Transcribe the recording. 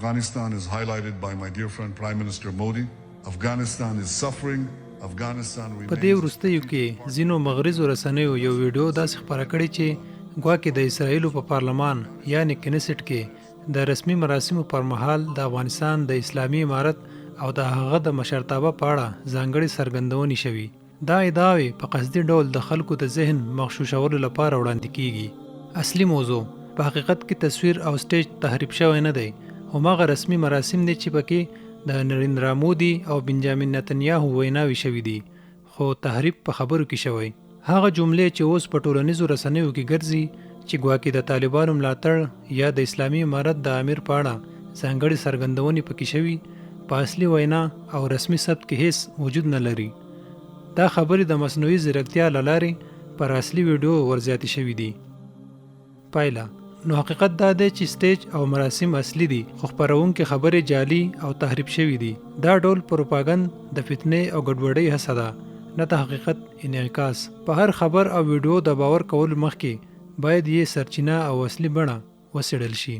Afghanistan is highlighted by my dear friend Prime Minister Modi. Afghanistan is suffering. Afghanistan په remains. دې وروستیو کې ځینو مغرضو رسنیو یو ویډیو داسې خپاره کړی چې ګواکې د اسرایلو په پارلمان یعنی کنیسټ کې د رسمي مراسمو پر مهال د افغانستان د اسلامي امارت او د هغه د مشرتابه په اړه ځانګړې څرګندونې شوي. دا ادعاوې په قصدي ډول د خلکو د ذهن مغشوشولو لپاره وړاندې کیږي. اصلي موضوع په حقیقت کې تصویر او سټیج تحریف شوی نه دی، هماغه رسمي مراسم دي چې پکې د نریندرا مودي او بنجامین نتنیاهو ویناوې شوي دي، خو تحریف په خبرو کې شوی. هغه جملې چې اوس په ټولنیزو رسنیو کې ګرځي چې ګواکې د طالبانو ملاتړ یا د اسلامي امارت د امیر په اړه ځانګړې څرګندونې پکې شوي، په اصلي وینا او رسمي ثبت کې هیڅ وجود نه لري. دا خبرې د مصنوعي ځیرکتیا له لارې پر اصلي ویډیو ورزیاتې شوي دي. پایله نو حقیقت دا دی چې سټیج او مراسم اصلي دي، خو خپرونکي خبرې جعلي او تحریف شوي دي. دا ډول پروپاګند د فتنې او ګډوډۍ هڅه ده، نه د حقیقت انعکاس. په هر خبر او ویډیو د باور کولو مخکې باید یې سرچینه او اصلي بڼه وڅېړل شي.